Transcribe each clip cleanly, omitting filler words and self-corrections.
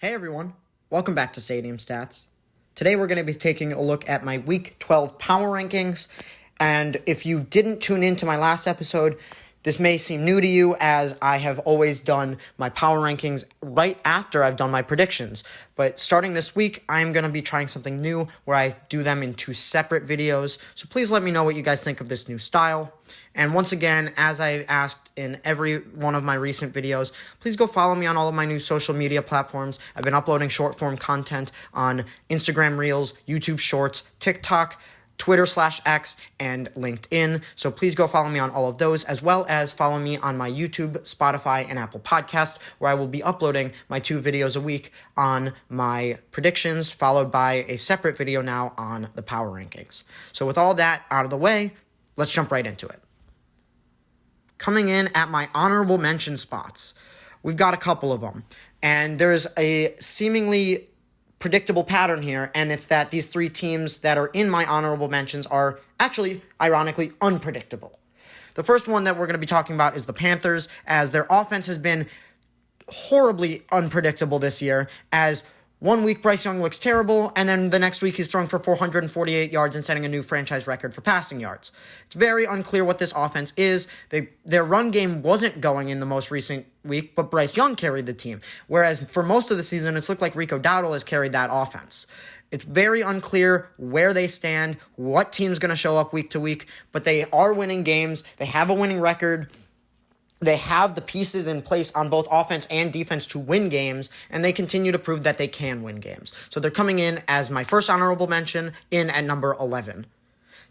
Hey everyone, welcome back to Stadium Stats. Today we're going to be taking a look at my Week 12 power rankings, and if you didn't tune into my last episode, this may seem new to you as I have always done my power rankings right after I've done my predictions. But starting this week, I'm going to be trying something new where I do them in two separate videos. So please let me know what you guys think of this new style. And once again, as I asked in every one of my recent videos, please go follow me on all of my new social media platforms. I've been uploading short form content on Instagram Reels, YouTube Shorts, TikTok, Twitter/X, and LinkedIn. So please go follow me on all of those, as well as follow me on my YouTube, Spotify, and Apple Podcast, where I will be uploading my 2 videos a week on my predictions, followed by a separate video now on the power rankings. So with all that out of the way, let's jump right into it. Coming in at my honorable mention spots, we've got a couple of them, and there's a seemingly predictable pattern here, and it's that these 3 teams that are in my honorable mentions are actually, ironically, unpredictable. The first one that we're going to be talking about is the Panthers, as their offense has been horribly unpredictable this year, as one week Bryce Young looks terrible, and then the next week he's throwing for 448 yards and setting a new franchise record for passing yards. It's very unclear what this offense is. Their run game wasn't going in the most recent week, but Bryce Young carried the team, whereas for most of the season, it's looked like Rico Dowdle has carried that offense. It's very unclear where they stand, what team's going to show up week to week, but they are winning games. They have a winning record. They have the pieces in place on both offense and defense to win games, and they continue to prove that they can win games. So they're coming in as my first honorable mention in at number 11.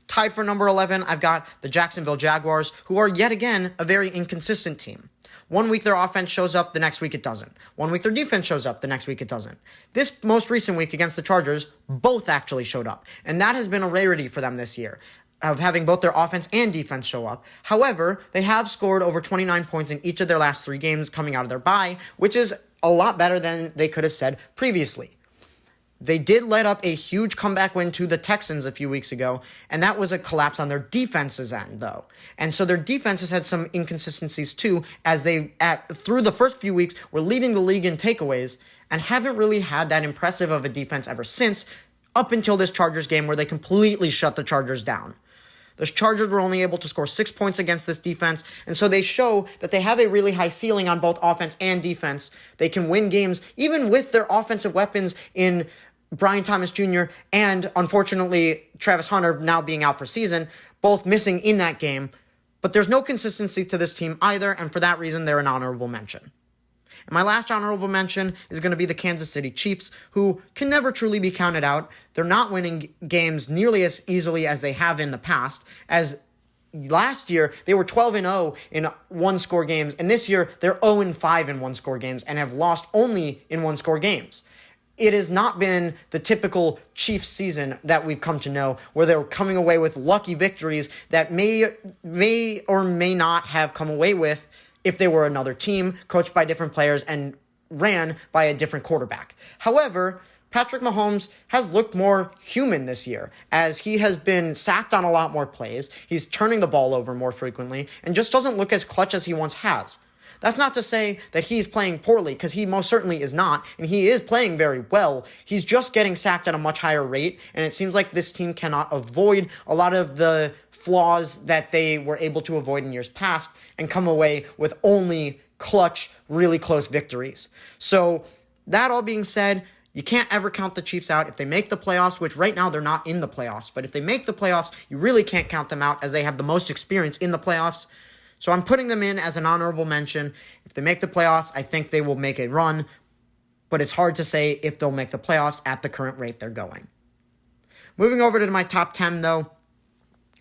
Tied for number 11, I've got the Jacksonville Jaguars, who are yet again a very inconsistent team. One week their offense shows up, the next week it doesn't. One week their defense shows up, the next week it doesn't. This most recent week against the Chargers, both actually showed up, and that has been a rarity for them this year, of having both their offense and defense show up. However, they have scored over 29 points in each of their last 3 games coming out of their bye, which is a lot better than they could have said previously. They did let up a huge comeback win to the Texans a few weeks ago, and that was a collapse on their defense's end, though. And so their defense has had some inconsistencies, too, as they, through the first few weeks, were leading the league in takeaways and haven't really had that impressive of a defense ever since, up until this Chargers game where they completely shut the Chargers down. The Chargers were only able to score 6 points against this defense, and so they show that they have a really high ceiling on both offense and defense. They can win games even with their offensive weapons in Brian Thomas Jr. and, unfortunately, Travis Hunter now being out for season, both missing in that game. But there's no consistency to this team either, and for that reason, they're an honorable mention. And my last honorable mention is going to be the Kansas City Chiefs, who can never truly be counted out. They're not winning games nearly as easily as they have in the past, as last year they were 12-0 in one-score games, and this year they're 0-5 in one-score games and have lost only in one-score games. It has not been the typical Chiefs season that we've come to know, where they're coming away with lucky victories that may or may not have come away with if they were another team, coached by different players, and ran by a different quarterback. However, Patrick Mahomes has looked more human this year, as he has been sacked on a lot more plays, he's turning the ball over more frequently, and just doesn't look as clutch as he once has. That's not to say that he's playing poorly, because he most certainly is not, and he is playing very well. He's just getting sacked at a much higher rate, and it seems like this team cannot avoid a lot of the flaws that they were able to avoid in years past and come away with only clutch, really close victories. So that all being said, you can't ever count the Chiefs out. If they make the playoffs, which right now they're not in the playoffs, but if they make the playoffs, you really can't count them out as they have the most experience in the playoffs. So I'm putting them in as an honorable mention. If they make the playoffs, I think they will make a run, but it's hard to say if they'll make the playoffs at the current rate they're going. Moving over to my top 10, though.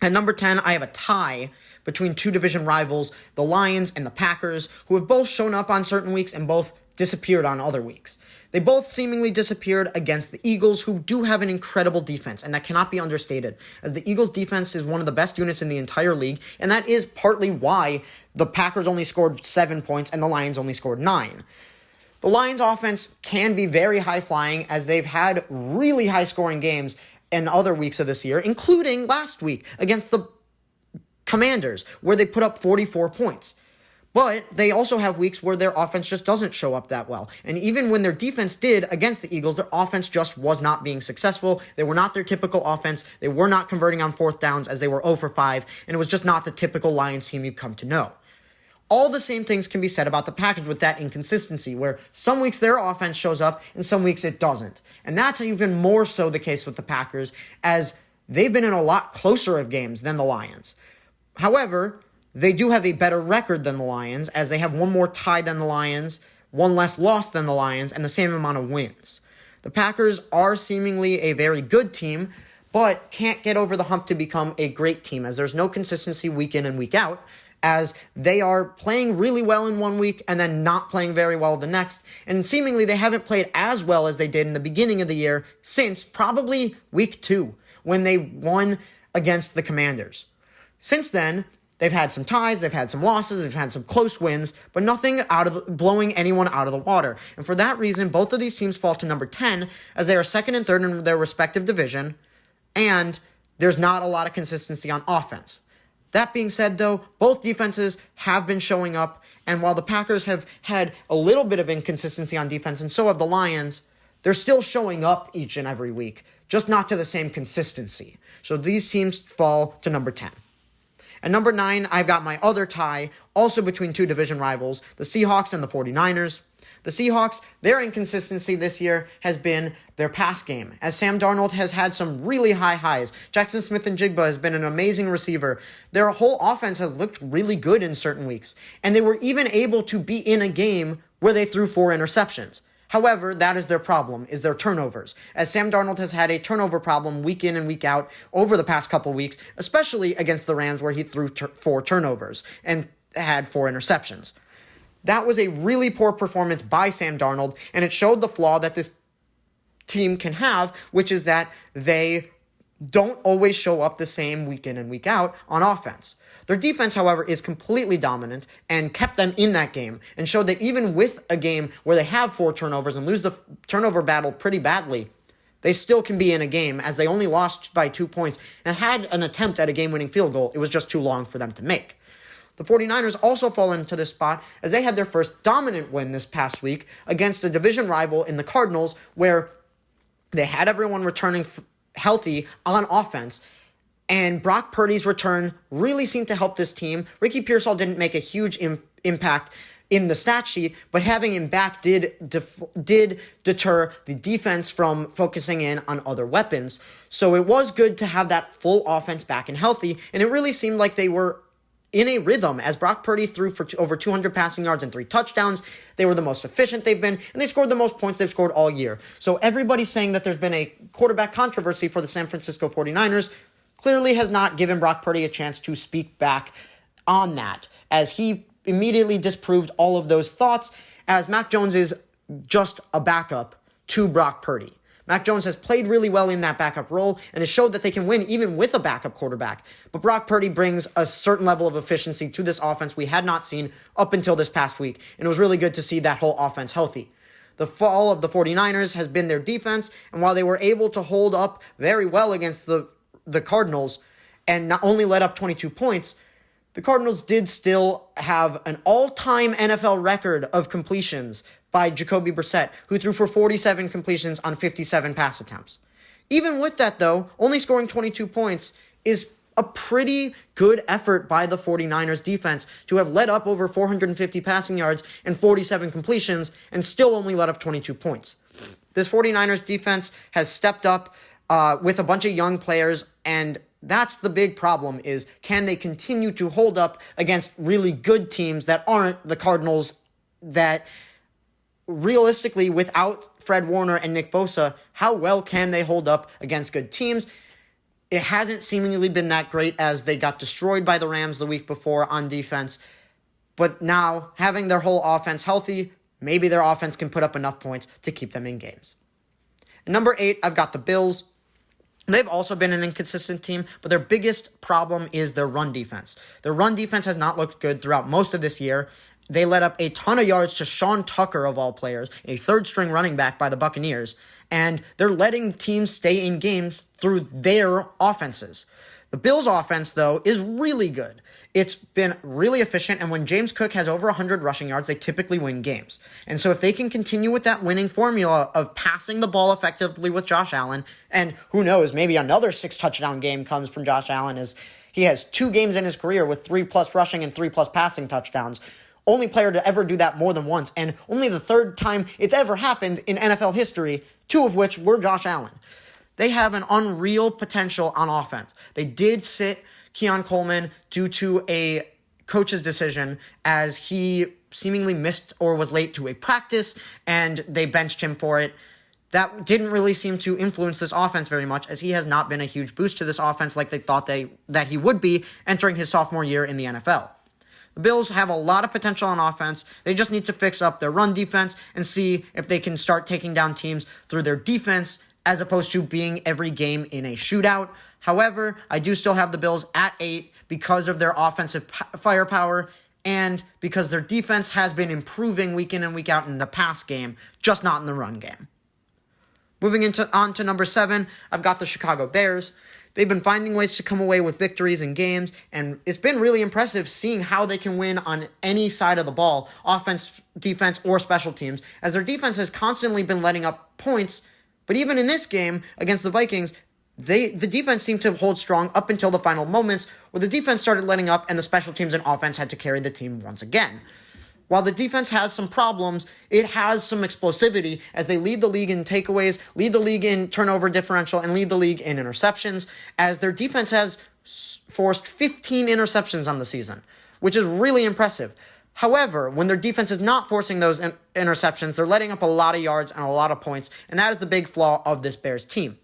At number 10, I have a tie between 2 division rivals, the Lions and the Packers, who have both shown up on certain weeks and both disappeared on other weeks. They both seemingly disappeared against the Eagles, who do have an incredible defense, and that cannot be understated, as the Eagles' defense is one of the best units in the entire league, and that is partly why the Packers only scored 7 points and the Lions only scored 9. The Lions' offense can be very high-flying, as they've had really high-scoring games in other weeks of this year, including last week against the Commanders, where they put up 44 points. But they also have weeks where their offense just doesn't show up that well. And even when their defense did against the Eagles, their offense just was not being successful. They were not their typical offense. They were not converting on fourth downs, as they were 0 for 5. And it was just not the typical Lions team you've come to know. All the same things can be said about the Packers with that inconsistency, where some weeks their offense shows up and some weeks it doesn't. And that's even more so the case with the Packers, as they've been in a lot closer of games than the Lions. However, they do have a better record than the Lions, as they have one more tie than the Lions, one less loss than the Lions, and the same amount of wins. The Packers are seemingly a very good team, but can't get over the hump to become a great team, as there's no consistency week in and week out, as they are playing really well in one week and then not playing very well the next, and seemingly they haven't played as well as they did in the beginning of the year since probably week 2, when they won against the Commanders. Since then, they've had some ties, they've had some losses, they've had some close wins, but nothing blowing anyone out of the water. And for that reason, both of these teams fall to number 10, as they are second and third in their respective division, and there's not a lot of consistency on offense. That being said, though, both defenses have been showing up, and while the Packers have had a little bit of inconsistency on defense, and so have the Lions, they're still showing up each and every week, just not to the same consistency. So these teams fall to number 10. At number 9, I've got my other tie, also between two division rivals, the Seahawks and the 49ers. The Seahawks, their inconsistency this year has been their pass game, as Sam Darnold has had some really high highs. Jackson Smith-Njigba has been an amazing receiver. Their whole offense has looked really good in certain weeks, and they were even able to be in a game where they threw 4 interceptions. However, that is their problem, is their turnovers, as Sam Darnold has had a turnover problem week in and week out over the past couple weeks, especially against the Rams, where he threw 4 turnovers and had 4 interceptions. That was a really poor performance by Sam Darnold, and it showed the flaw that this team can have, which is that they don't always show up the same week in and week out on offense. Their defense, however, is completely dominant and kept them in that game, and showed that even with a game where they have 4 turnovers and lose the turnover battle pretty badly, they still can be in a game, as they only lost by 2 points and had an attempt at a game-winning field goal. It was just too long for them to make. The 49ers also fall into this spot, as they had their first dominant win this past week against a division rival in the Cardinals, where they had everyone returning healthy on offense, and Brock Purdy's return really seemed to help this team. Ricky Pearsall didn't make a huge impact in the stat sheet, but having him back did deter the defense from focusing in on other weapons. So it was good to have that full offense back and healthy, and it really seemed like they were in a rhythm, as Brock Purdy threw for over 200 passing yards and 3 touchdowns. They were the most efficient they've been, and they scored the most points they've scored all year. So everybody saying that there's been a quarterback controversy for the San Francisco 49ers clearly has not given Brock Purdy a chance to speak back on that, as he immediately disproved all of those thoughts, as Mac Jones is just a backup to Brock Purdy. Mac Jones has played really well in that backup role and has showed that they can win even with a backup quarterback. But Brock Purdy brings a certain level of efficiency to this offense we had not seen up until this past week, and it was really good to see that whole offense healthy. The fall of the 49ers has been their defense, and while they were able to hold up very well against the Cardinals and not only let up 22 points, the Cardinals did still have an all-time NFL record of completions by Jacoby Brissett, who threw for 47 completions on 57 pass attempts. Even with that, though, only scoring 22 points is a pretty good effort by the 49ers defense to have let up over 450 passing yards and 47 completions and still only let up 22 points. This 49ers defense has stepped up with a bunch of young players, and that's the big problem, is can they continue to hold up against really good teams that aren't the Cardinals, that realistically, without Fred Warner and Nick Bosa, how well can they hold up against good teams? It hasn't seemingly been that great, as they got destroyed by the Rams the week before on defense. But now, having their whole offense healthy, maybe their offense can put up enough points to keep them in games. At number 8, I've got the Bills. They've also been an inconsistent team, but their biggest problem is their run defense. Their run defense has not looked good throughout most of this year. They let up a ton of yards to Sean Tucker, of all players, a third-string running back by the Buccaneers, and they're letting teams stay in games through their offenses. The Bills' offense, though, is really good. It's been really efficient, and when James Cook has over 100 rushing yards, they typically win games. And so if they can continue with that winning formula of passing the ball effectively with Josh Allen, and who knows, maybe another 6-touchdown game comes from Josh Allen, as he has 2 games in his career with 3+ rushing and 3+ passing touchdowns. Only player to ever do that more than once, and only the 3rd time it's ever happened in NFL history, 2 of which were Josh Allen. They have an unreal potential on offense. They did sit Keon Coleman due to a coach's decision, as he seemingly missed or was late to a practice, and they benched him for it. That didn't really seem to influence this offense very much, as he has not been a huge boost to this offense like they thought that he would be entering his sophomore year in the NFL. The Bills have a lot of potential on offense. They just need to fix up their run defense and see if they can start taking down teams through their defense as opposed to being every game in a shootout. However, I do still have the Bills at 8 because of their offensive firepower and because their defense has been improving week in and week out in the pass game, just not in the run game. Moving on to number 7, I've got the Chicago Bears. They've been finding ways to come away with victories in games, and it's been really impressive seeing how they can win on any side of the ball, offense, defense, or special teams, as their defense has constantly been letting up points. But even in this game against the Vikings, the defense seemed to hold strong up until the final moments, where the defense started letting up and the special teams and offense had to carry the team once again. While the defense has some problems, it has some explosivity, as they lead the league in takeaways, lead the league in turnover differential, and lead the league in interceptions, as their defense has forced 15 interceptions on the season, which is really impressive. However, when their defense is not forcing those interceptions, they're letting up a lot of yards and a lot of points, and that is the big flaw of this Bears team.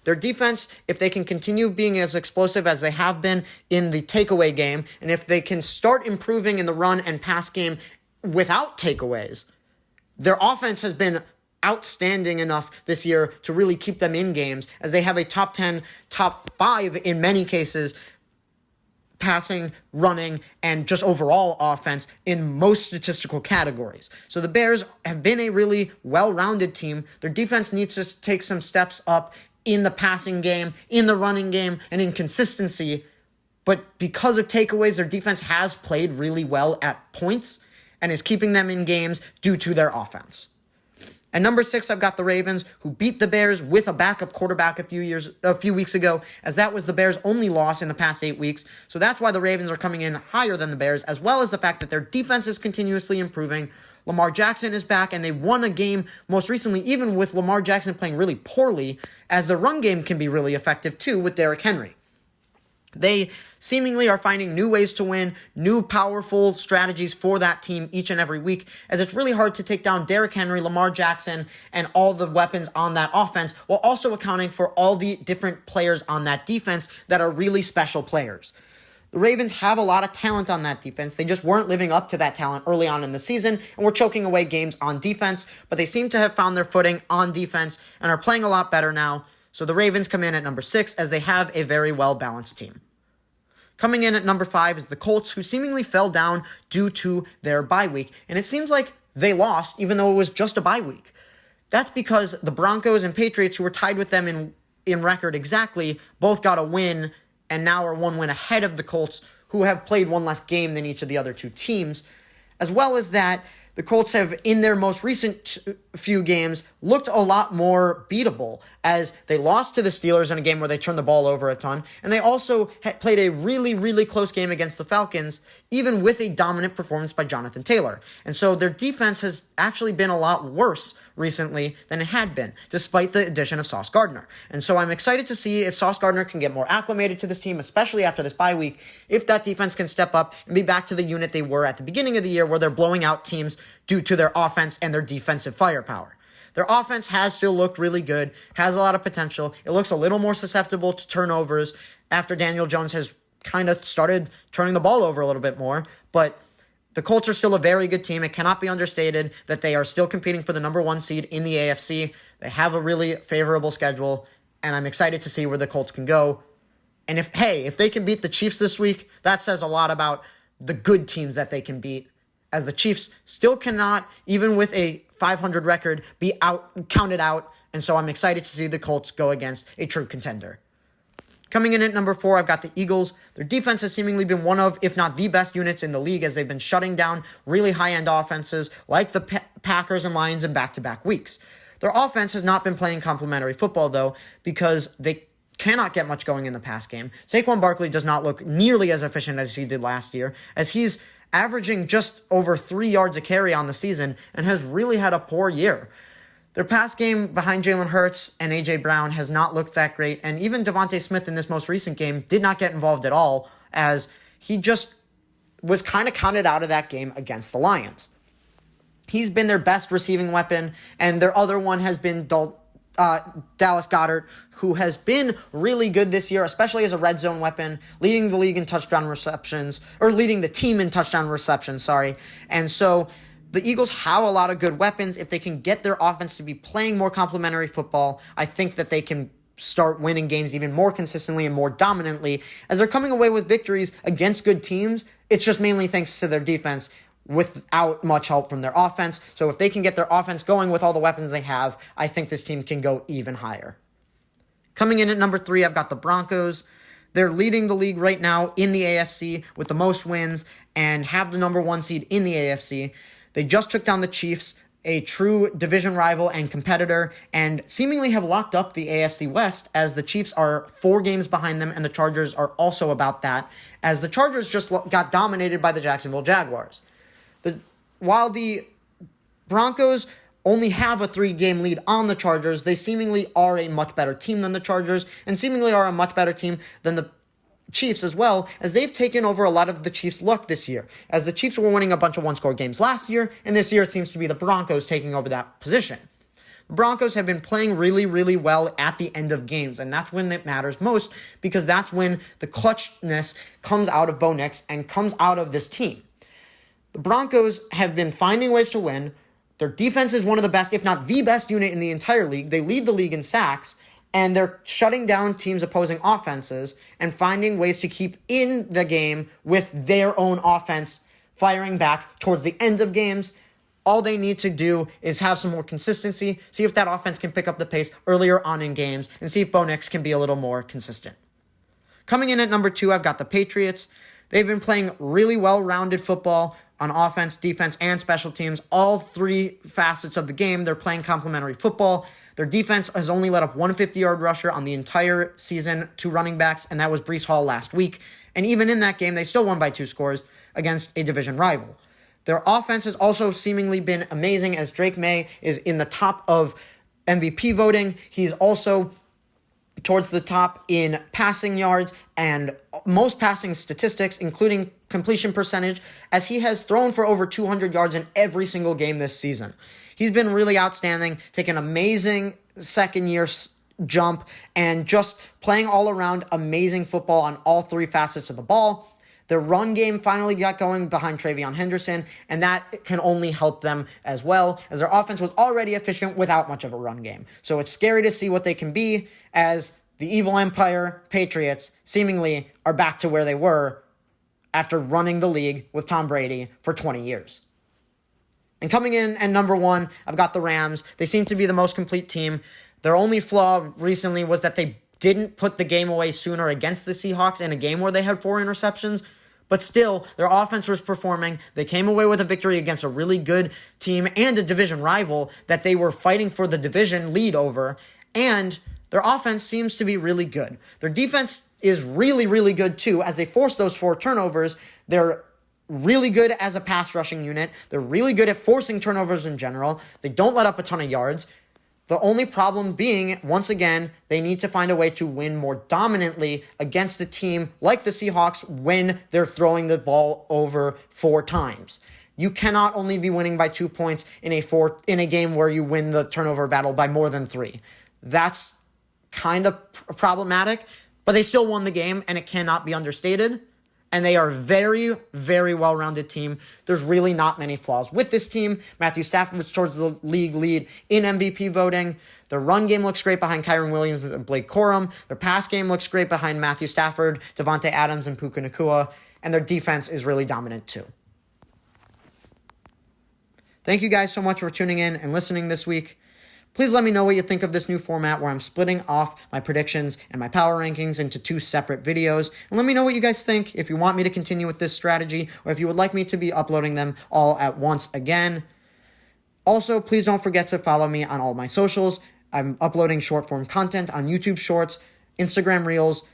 Their defense, if they can continue being as explosive as they have been in the takeaway game, and if they can start improving in the run and pass game without takeaways, their offense has been outstanding enough this year to really keep them in games, as they have a top 10, top 5 in many cases, passing, running, and just overall offense in most statistical categories. So the Bears have been a really well-rounded team. Their defense needs to take some steps up in the passing game, in the running game, and in consistency. But because of takeaways, their defense has played really well at points and is keeping them in games due to their offense. At number 6, I've got the Ravens, who beat the Bears with a backup quarterback a few weeks ago, as that was the Bears' only loss in the past 8 weeks. So that's why the Ravens are coming in higher than the Bears, as well as the fact that their defense is continuously improving. Lamar Jackson is back, and they won a game most recently, even with Lamar Jackson playing really poorly, as the run game can be really effective too with Derrick Henry. They seemingly are finding new ways to win, new powerful strategies for that team each and every week, as it's really hard to take down Derrick Henry, Lamar Jackson, and all the weapons on that offense, while also accounting for all the different players on that defense that are really special players. The Ravens have a lot of talent on that defense. They just weren't living up to that talent early on in the season and were choking away games on defense, but they seem to have found their footing on defense and are playing a lot better now. So the Ravens come in at number 6, as they have a very well-balanced team. Coming in at number 5 is the Colts, who seemingly fell down due to their bye week. And it seems like they lost, even though it was just a bye week. That's because the Broncos and Patriots, who were tied with them in record exactly, both got a win and now are 1 win ahead of the Colts, who have played 1 less game than each of the other 2 teams. As well as that, the Colts have, in their most recent few games, looked a lot more beatable, as they lost to the Steelers in a game where they turned the ball over a ton, and they also played a really, really close game against the Falcons, even with a dominant performance by Jonathan Taylor. And so their defense has actually been a lot worse recently than it had been, despite the addition of Sauce Gardner. And so I'm excited to see if Sauce Gardner can get more acclimated to this team, especially after this bye week, if that defense can step up and be back to the unit they were at the beginning of the year, where they're blowing out teams due to their offense and their defensive firepower. Their offense has still looked really good, has a lot of potential. It looks a little more susceptible to turnovers after Daniel Jones has kind of started turning the ball over a little bit more, but the Colts are still a very good team. It cannot be understated that they are still competing for the number 1 seed in the AFC. They have a really favorable schedule, and I'm excited to see where the Colts can go. And if they can beat the Chiefs this week, that says a lot about the good teams that they can beat, as the Chiefs still cannot, even with a 500 record, be counted out. And so I'm excited to see the Colts go against a true contender. Coming in at number 4, I've got the Eagles. Their defense has seemingly been one of, if not the best units in the league, as they've been shutting down really high-end offenses like the Packers and Lions in back-to-back weeks. Their offense has not been playing complementary football, though, because they cannot get much going in the pass game. Saquon Barkley does not look nearly as efficient as he did last year, as he's averaging just over 3 yards a carry on the season and has really had a poor year. Their pass game behind Jalen Hurts and A.J. Brown has not looked that great, and even Devontae Smith in this most recent game did not get involved at all, as he just was kind of counted out of that game against the Lions. He's been their best receiving weapon, and their other one has been Dallas Goedert, who has been really good this year, especially as a red zone weapon, leading the league in touchdown receptions, or leading the team in touchdown receptions, And so the Eagles have a lot of good weapons. If they can get their offense to be playing more complementary football, I think that they can start winning games even more consistently and more dominantly. As they're coming away with victories against good teams, it's just mainly thanks to their defense without much help from their offense. So if they can get their offense going with all the weapons they have, I think this team can go even higher. Coming in at number 3, I've got the Broncos. They're leading the league right now in the AFC with the most wins and have the number 1 seed in the AFC. They just took down the Chiefs, a true division rival and competitor, and seemingly have locked up the AFC West, as the Chiefs are 4 games behind them, and the Chargers are also about that, as the Chargers just got dominated by the Jacksonville Jaguars. While the Broncos only have a 3-game lead on the Chargers, they seemingly are a much better team than the Chargers, and seemingly are a much better team than the Chiefs as well, as they've taken over a lot of the Chiefs' luck this year, as the Chiefs were winning a bunch of one-score games last year, and this year it seems to be the Broncos taking over that position. The Broncos have been playing really, really well at the end of games, and that's when it matters most, because that's when the clutchness comes out of Bo Nix and comes out of this team. The Broncos have been finding ways to win. Their defense is one of the best, if not the best unit in the entire league. They lead the league in sacks, and they're shutting down teams' opposing offenses and finding ways to keep in the game with their own offense firing back towards the end of games. All they need to do is have some more consistency, see if that offense can pick up the pace earlier on in games, and see if Bo Nix can be a little more consistent. Coming in at number 2, I've got the Patriots. They've been playing really well-rounded football on offense, defense, and special teams. All 3 facets of the game, they're playing complementary football. Their defense has only let up 1 50-yard rusher on the entire season to running backs, and that was Breece Hall last week. And even in that game, they still won by 2 scores against a division rival. Their offense has also seemingly been amazing, as Drake May is in the top of MVP voting. He's also towards the top in passing yards and most passing statistics, including completion percentage, as he has thrown for over 200 yards in every single game this season. He's been really outstanding, taking amazing second-year jump, and just playing all-around amazing football on all 3 facets of the ball. Their run game finally got going behind TreVeyon Henderson, and that can only help them as well, as their offense was already efficient without much of a run game. So it's scary to see what they can be, as the evil empire Patriots seemingly are back to where they were after running the league with Tom Brady for 20 years. And coming in at number 1, I've got the Rams. They seem to be the most complete team. Their only flaw recently was that they didn't put the game away sooner against the Seahawks in a game where they had 4 interceptions. But still, their offense was performing. They came away with a victory against a really good team and a division rival that they were fighting for the division lead over. And their offense seems to be really good. Their defense is really, really good too, as they force those 4 turnovers. They're really good as a pass rushing unit. They're really good at forcing turnovers in general. They don't let up a ton of yards. The only problem being, once again, they need to find a way to win more dominantly against a team like the Seahawks when they're throwing the ball over 4 times. You cannot only be winning by 2 points in a game where you win the turnover battle by more than 3. That's kind of problematic, but they still won the game, and it cannot be understated. And they are a very, very well-rounded team. There's really not many flaws with this team. Matthew Stafford was towards the league lead in MVP voting. Their run game looks great behind Kyren Williams and Blake Corum. Their pass game looks great behind Matthew Stafford, Devontae Adams, and Puka Nacua. And their defense is really dominant too. Thank you guys so much for tuning in and listening this week. Please let me know what you think of this new format where I'm splitting off my predictions and my power rankings into 2 separate videos. And let me know what you guys think, if you want me to continue with this strategy, or if you would like me to be uploading them all at once again. Also, please don't forget to follow me on all my socials. I'm uploading short-form content on YouTube Shorts, Instagram Reels,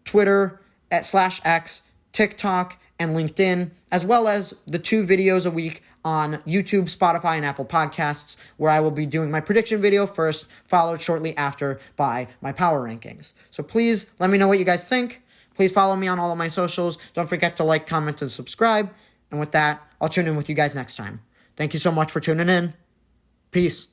Twitter, /X, TikTok, and LinkedIn, as well as the 2 videos a week on YouTube, Spotify, and Apple Podcasts, where I will be doing my prediction video first, followed shortly after by my power rankings. So please let me know what you guys think. Please follow me on all of my socials. Don't forget to like, comment, and subscribe. And with that, I'll tune in with you guys next time. Thank you so much for tuning in. Peace.